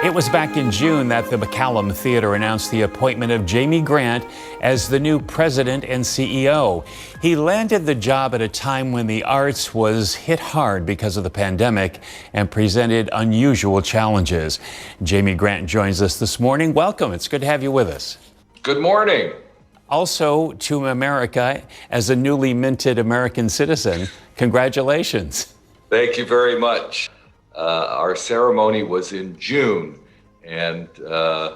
It was back in June that the McCallum Theater announced the appointment of Jamie Grant as the new president and CEO. He landed the job at a time when the arts was hit hard because of the pandemic and presented unusual challenges. Jamie Grant joins us this morning. Welcome. It's good to have you with us. Good morning. Also to America as a newly minted American citizen. Congratulations. Thank you very much. Our ceremony was in June, and it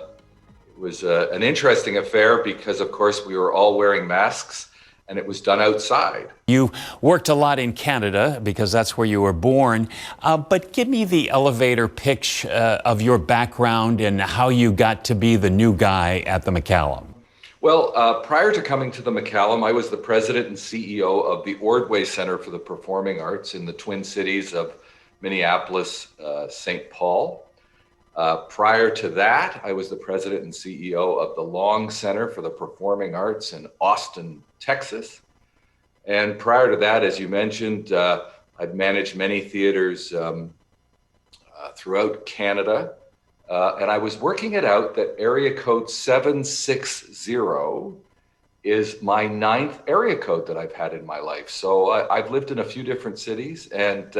was an interesting affair because, of course, we were all wearing masks, and it was done outside. You worked a lot in Canada because that's where you were born, but give me the elevator pitch of your background and how you got to be the new guy at the McCallum. Well, prior to coming to the McCallum, I was the president and CEO of the Ordway Center for the Performing Arts in the Twin Cities of Minneapolis, St. Paul. Prior to that, I was the president and CEO of the Long Center for the Performing Arts in Austin, Texas. And prior to that, as you mentioned, I've managed many theaters throughout Canada. And I was working it out that area code 760 is my 9th area code that I've had in my life. So I've lived in a few different cities and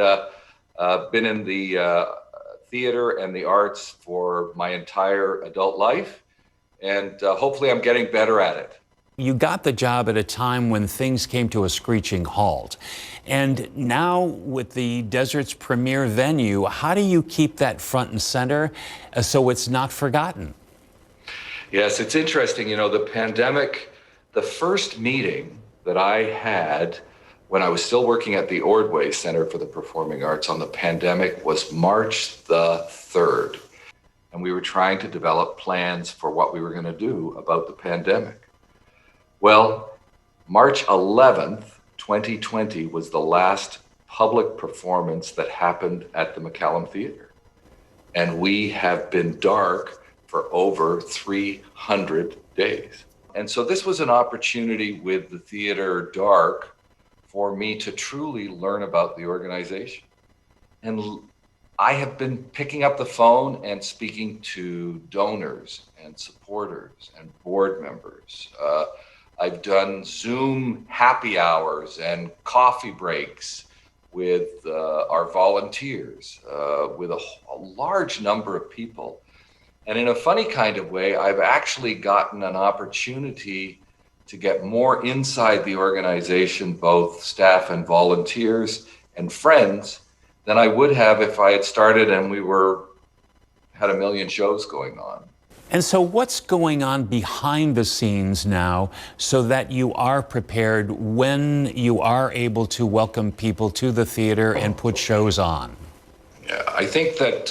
been in the theater and the arts for my entire adult life, and hopefully I'm getting better at it. You got the job at a time when things came to a screeching halt. And now with the Desert's premier venue, how do you keep that front and center so it's not forgotten? Yes, it's interesting. You know, the pandemic, the first meeting that I had when I was still working at the Ordway Center for the Performing Arts on the pandemic was March the 3rd. And we were trying to develop plans for what we were going to do about the pandemic. Well, March 11th, 2020 was the last public performance that happened at the McCallum Theater. And we have been dark for over 300 days. And so this was an opportunity with the theater dark for me to truly learn about the organization. And I have been picking up the phone and speaking to donors and supporters and board members. I've done Zoom happy hours and coffee breaks with our volunteers, with a large number of people. And in a funny kind of way, I've actually gotten an opportunity to get more inside the organization, both staff and volunteers and friends, than I would have if I had started and we had a million shows going on. And so what's going on behind the scenes now so that you are prepared when you are able to welcome people to the theater and put shows on? Yeah, I think that,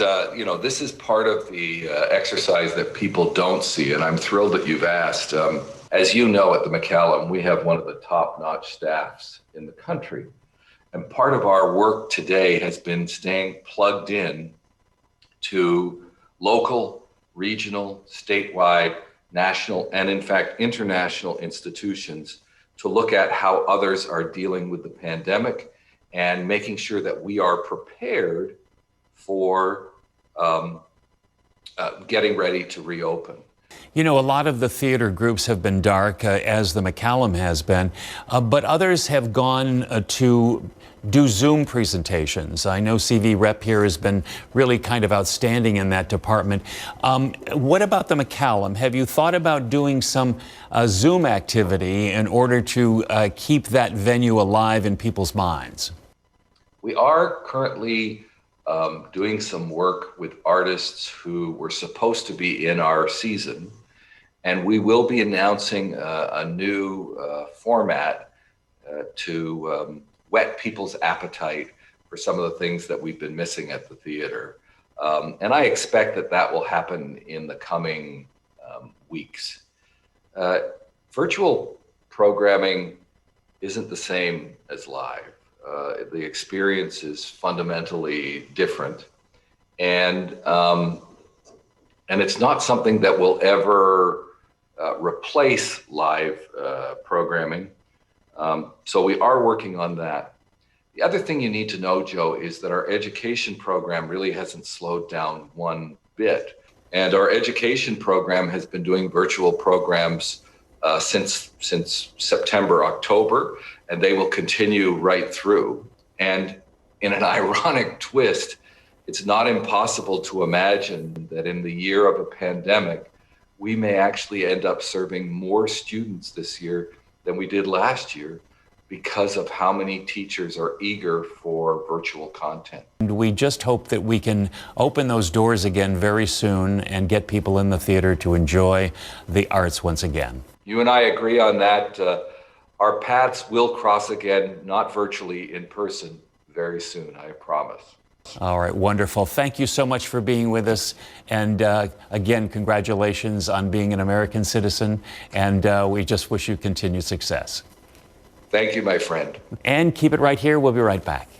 this is part of the exercise that people don't see, and I'm thrilled that you've asked. As you know, at the McCallum, we have one of the top-notch staffs in the country. And part of our work today has been staying plugged in to local, regional, statewide, national, and in fact, international institutions to look at how others are dealing with the pandemic and making sure that we are prepared for getting ready to reopen. You know, a lot of the theater groups have been dark, as the McCallum has been, but others have gone to do Zoom presentations. I know CV Rep here has been really kind of outstanding in that department. What about the McCallum? Have you thought about doing some Zoom activity in order to keep that venue alive in people's minds? We are currently doing some work with artists who were supposed to be in our season. And we will be announcing a new format to whet people's appetite for some of the things that we've been missing at the theater. And I expect that will happen in the coming weeks. Virtual programming isn't the same as live. The experience is fundamentally different. And it's not something that will ever replace live programming. So we are working on that. The other thing you need to know, Joe, is that our education program really hasn't slowed down one bit. And our education program has been doing virtual programs since September, October, and they will continue right through. And in an ironic twist, it's not impossible to imagine that in the year of a pandemic, we may actually end up serving more students this year than we did last year, because of how many teachers are eager for virtual content. And we just hope that we can open those doors again very soon and get people in the theater to enjoy the arts once again. You and I agree on that. Our paths will cross again, not virtually, in person, very soon, I promise. All right, wonderful. Thank you so much for being with us. And again, congratulations on being an American citizen. And we just wish you continued success. Thank you, my friend. And keep it right here. We'll be right back.